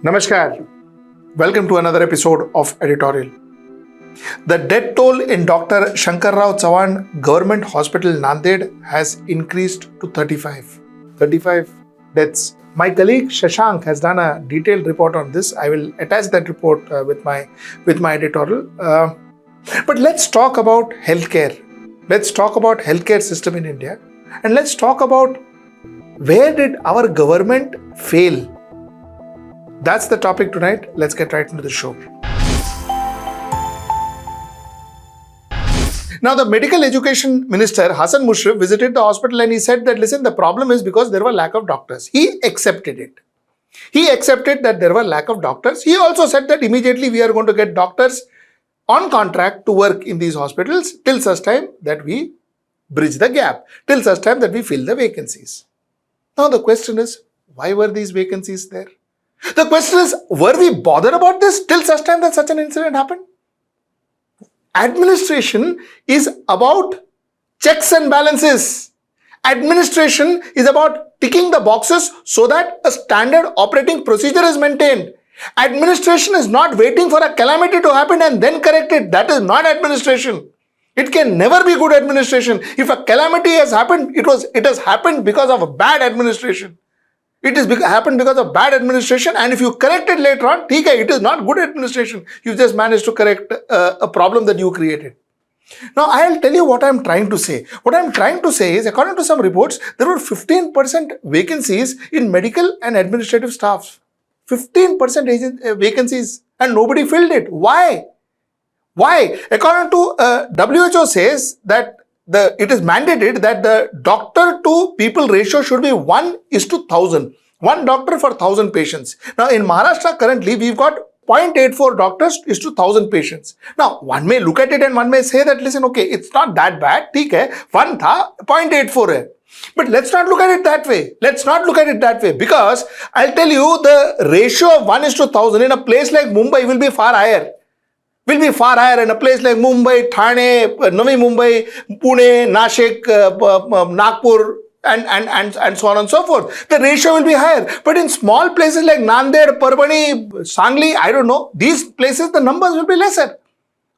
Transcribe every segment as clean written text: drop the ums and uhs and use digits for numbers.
Namaskar. Welcome to another episode of Editorial. The death toll in Dr. Shankarrao Chavan Government Hospital Nanded has increased to 35. 35 deaths. My colleague Shashank has done a detailed report on this. I will attach that report with my editorial. But let's talk about healthcare. Let's talk about healthcare system in India, and let's talk about where did our government fail. That's the topic tonight. Let's get right into the show. Now, the medical education minister, Hasan Mushrif, visited the hospital and he said that, listen, the problem is because there were lack of doctors. He accepted it. He accepted that there were lack of doctors. He also said that immediately we are going to get doctors on contract to work in these hospitals till such time that we bridge the gap, till such time that we fill the vacancies. Now, the question is, why were these vacancies there? The question is, were we bothered about this till such time that such an incident happened? Administration is about checks and balances. Administration is about ticking the boxes so that a standard operating procedure is maintained. Administration is not waiting for a calamity to happen and then correct it. That is not administration. It can never be good administration. If a calamity has happened, it has happened because of a bad administration. It has happened because of bad administration, and if you correct it later on, it is not good administration. You just managed to correct a problem that you created. Now, I'll tell you what I'm trying to say. What I'm trying to say is, according to some reports, there were 15% vacancies in medical and administrative staff. 15% vacancies, and nobody filled it. Why? Why? According to WHO says that it is mandated that the doctor to people ratio should be 1:1,000. One doctor for 1,000 patients. Now, in Maharashtra currently, we've got 0.84 doctors is to 1,000 patients. Now, one may look at it and one may say that, listen, okay, it's not that bad. One tha, 0.84 hai. But let's not look at it that way. Let's not look at it that way, because I'll tell you, the ratio of 1:1,000 in a place like Mumbai will be far higher. Will be far higher in a place like Mumbai, Thane, Navi Mumbai, Pune, Nashik, Nagpur, and so on and so forth. The ratio will be higher. But in small places like Nanded, Parbani, Sangli, I don't know, these places the numbers will be lesser.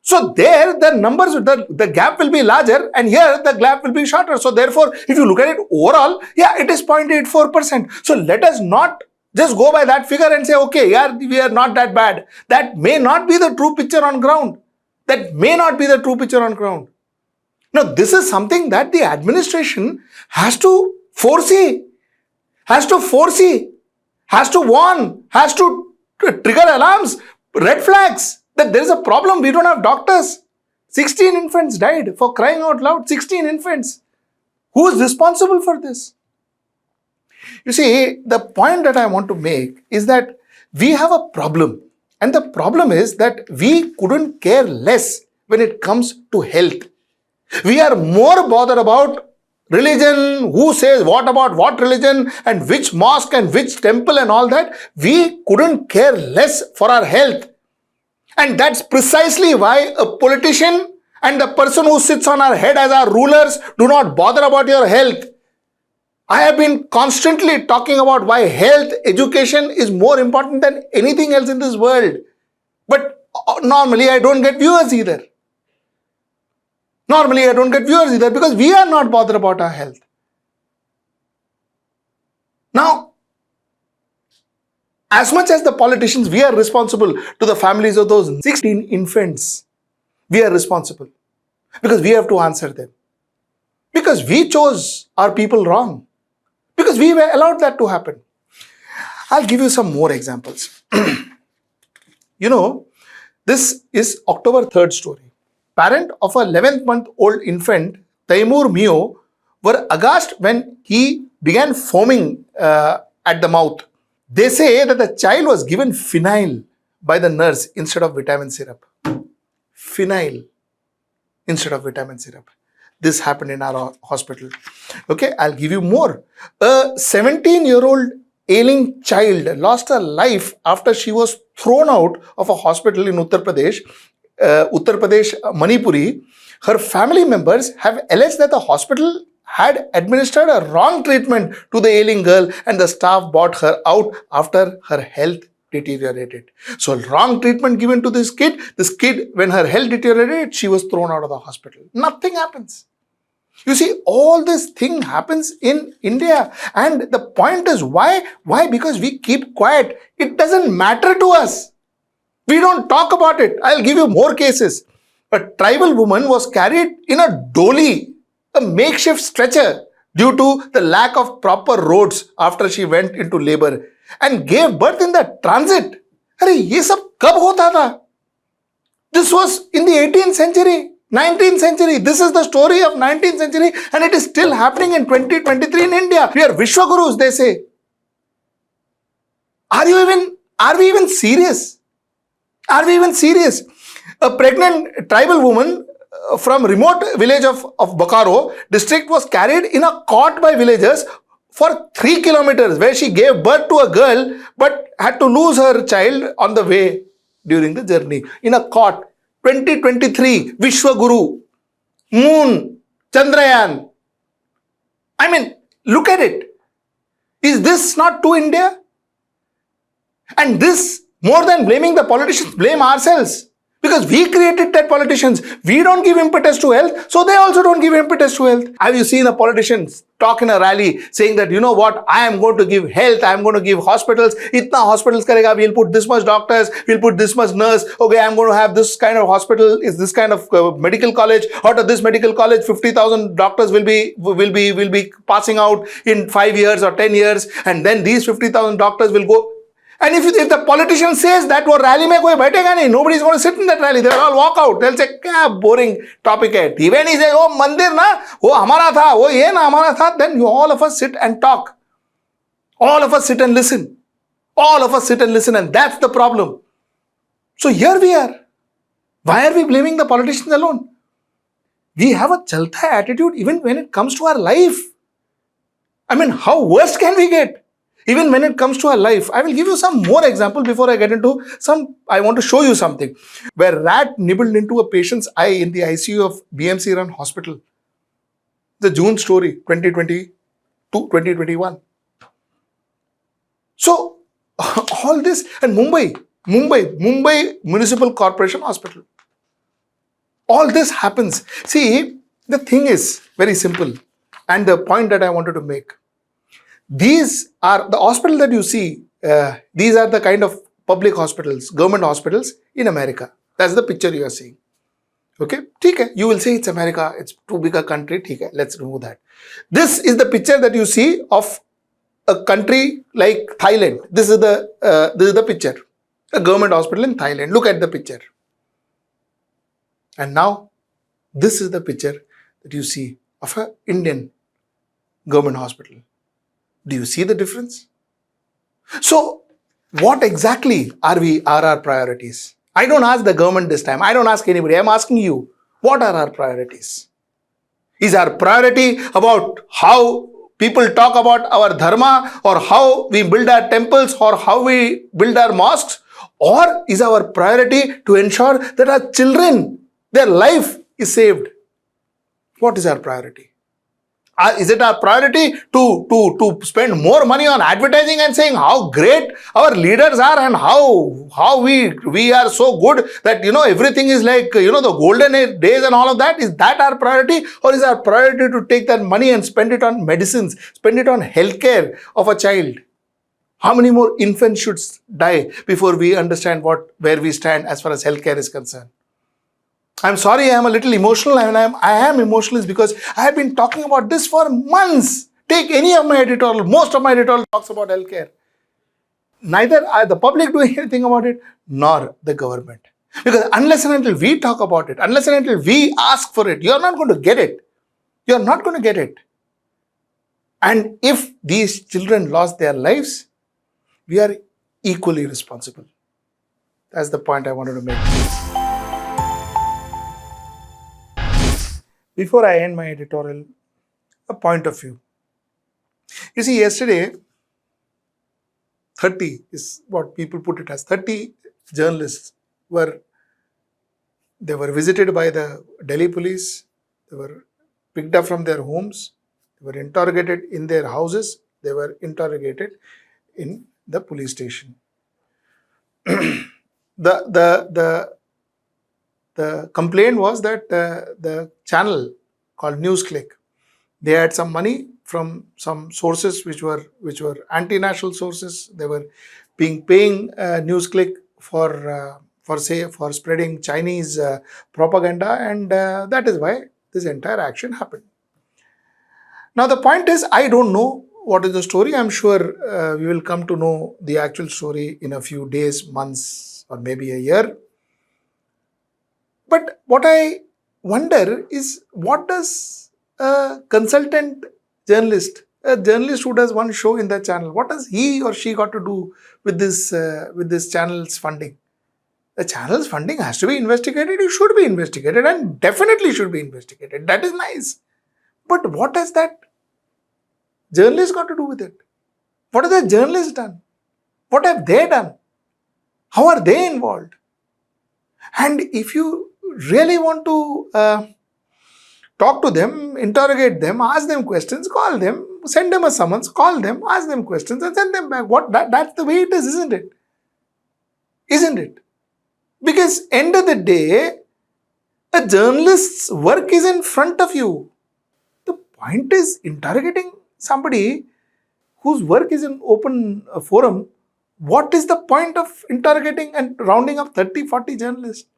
So there the numbers, the gap will be larger, and here the gap will be shorter. So therefore, if you look at it overall, it is 0.84%. So let us not just go by that figure and say, okay, we are not that bad. That may not be the true picture on ground. That may not be the true picture on ground. Now, this is something that the administration has to foresee, has to warn, has to trigger alarms, red flags, that there is a problem, we don't have doctors. 16 infants died, for crying out loud, 16 infants. Who is responsible for this? You see, the point that I want to make is that we have a problem. And the problem is that we couldn't care less when it comes to health. We are more bothered about religion, who says what about what religion, and which mosque and which temple and all that. We couldn't care less for our health. And that's precisely why a politician and the person who sits on our head as our rulers do not bother about your health. I have been constantly talking about why health, education is more important than anything else in this world. But normally I don't get viewers either. Because we are not bothered about our health. Now, as much as the politicians, we are responsible to the families of those 16 infants. We are responsible because we have to answer them. Because we chose our people wrong. Because we were allowed that to happen. I'll give you some more examples. This is October 3rd story. Parent of a 11-month-old infant, Taimur Mio, were aghast when he began foaming at the mouth. They say that the child was given phenyl by the nurse instead of vitamin syrup. Phenyl instead of vitamin syrup. This happened in our hospital. Okay, I'll give you more. A 17-year-old ailing child lost her life after she was thrown out of a hospital in Uttar Pradesh, Manipuri. Her family members have alleged that the hospital had administered a wrong treatment to the ailing girl and the staff brought her out after her health deteriorated. So wrong treatment given to this kid, when her health deteriorated, she was thrown out of the hospital. Nothing happens. You see, all this thing happens in India. And the point is why? Why? Because we keep quiet. It doesn't matter to us. We don't talk about it. I'll give you more cases. A tribal woman was carried in a dolly, a makeshift stretcher, due to the lack of proper roads after she went into labor and gave birth in the transit. Arey, ye sab kab hota tha? This was in the 18th century, 19th century. This is the story of 19th century and it is still happening in 2023 in India. We are Vishwagurus, they say. Are we even serious? Are we even serious? A pregnant tribal woman from remote village of Bokaro district was carried in a cot by villagers for 3 kilometers, where she gave birth to a girl but had to lose her child on the way during the journey. In a cot. 2023, Vishwaguru, Moon, Chandrayaan. I mean, look at it. Is this not to India? And this, more than blaming the politicians, blame ourselves. Because we created that politicians. We don't give impetus to health, so they also don't give impetus to health. Have you seen a politician talk in a rally saying that, you know what, I am going to give health, I am going to give hospitals, itna hospitals karega, we'll put this much doctors, we'll put this much nurse, okay, I'm going to have this kind of hospital, is this kind of medical college, out of this medical college, 50,000 doctors will be passing out in 5 years or 10 years, and then these 50,000 doctors will go. And if the politician says that wo rally mein koi baithega nahi, nobody is going to sit in that rally. They will all walk out. They'll say, kya boring topic hai. Even he says, oh mandir na, wo hamara tha, wo ye na hamara tha. Then you all of us sit and talk. All of us sit and listen. All of us sit and listen, and that's the problem. So here we are. Why are we blaming the politicians alone? We have a chalta attitude even when it comes to our life. I mean, how worse can we get? Even when it comes to our life. I will give you some more example before I get into some. I want to show you something where rat nibbled into a patient's eye in the ICU of BMC run hospital. The June story, 2020 to 2021. So all this, and Mumbai Municipal Corporation Hospital. All this happens. See, the thing is very simple, and the point that I wanted to make. These are the hospital that you see. These are the kind of public hospitals, government hospitals in America. That's the picture you are seeing. Okay, ठीक है. You will say it's America, it's too big a country. ठीक है, let's remove that. This is the picture that you see of a country like Thailand. This is the picture. A government hospital in Thailand. Look at the picture. And now, this is the picture that you see of an Indian government hospital. Do you see the difference? So, what exactly are our priorities? I don't ask the government this time. I don't ask anybody. I'm asking you, what are our priorities? Is our priority about how people talk about our dharma, or how we build our temples, or how we build our mosques? Or is our priority to ensure that our children, their life is saved? What is our priority? Is it our priority to spend more money on advertising and saying how great our leaders are and how we are so good that, everything is like, the golden days and all of that? Is that our priority? Or is our priority to take that money and spend it on medicines, spend it on healthcare of a child? How many more infants should die before we understand where we stand as far as healthcare is concerned? I'm sorry, I am a little emotional, and I am emotional is because I have been talking about this for months. Take any of my editorial, most of my editorial talks about healthcare. Neither are the public doing anything about it, nor the government. Because unless and until we talk about it, unless and until we ask for it, you're not going to get it. You're not going to get it. And if these children lost their lives, we are equally responsible. That's the point I wanted to make. Before I end my editorial, a point of view. You see, yesterday, 30 is what people put it as. 30 journalists were visited by the Delhi police. They were picked up from their homes. They were interrogated in their houses. They were interrogated in the police station. the complaint was that the channel called NewsClick, they had some money from some sources which were anti-national sources. They were paying NewsClick for spreading Chinese propaganda, and that is why this entire action happened. Now the point is, I don't know what is the story. I'm sure we will come to know the actual story in a few days, months, or maybe a year. But what I wonder is, what does a consultant journalist, a journalist who does one show in that channel, what does he or she got to do with this channel's funding? The channel's funding has to be investigated. It should be investigated, and definitely should be investigated. That is nice. But what has that journalist got to do with it? What have the journalists done? What have they done? How are they involved? And if you really want to talk to them, interrogate them, ask them questions, call them, send them a summons, call them, ask them questions, and send them back. That's the way it is, isn't it? Isn't it? Because end of the day, a journalist's work is in front of you. The point is, interrogating somebody whose work is in open forum. What is the point of interrogating and rounding up 30, 40 journalists?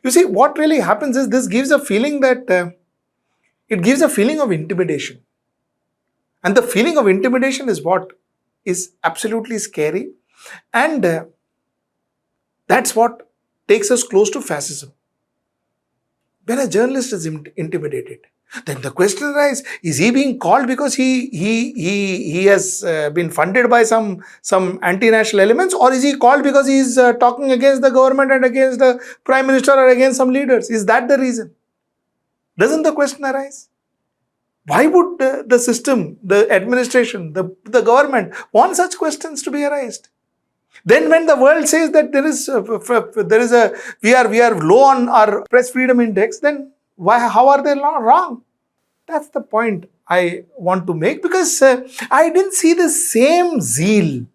You see, what really happens is, this gives a feeling that it gives a feeling of intimidation. And the feeling of intimidation is what is absolutely scary. And that's what takes us close to fascism. When a journalist is intimidated, then the question arises, is he being called because he has been funded by some anti-national elements, or is he called because he is talking against the government and against the prime minister or against some leaders? Is that the reason? Doesn't the question arise? Why would the system, the administration, the government want such questions to be arised? Then when the world says that we are low on our press freedom index, then how are they wrong? That's the point I want to make, because I didn't see the same zeal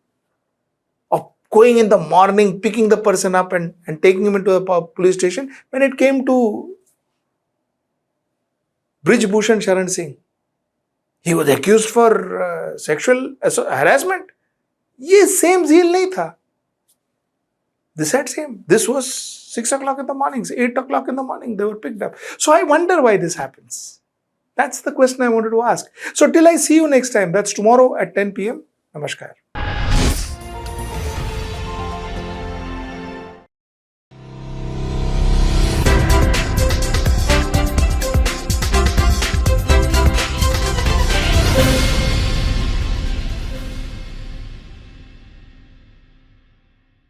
of going in the morning, picking the person up and taking him into a police station when it came to Brij Bhushan Sharan Singh. He was accused for sexual harassment. ये same zeal नहीं था. This had same. This was 6 o'clock in the morning, 8 o'clock in the morning, they were picked up. So I wonder why this happens. That's the question I wanted to ask. So till I see you next time, that's tomorrow at 10 p.m. Namaskar.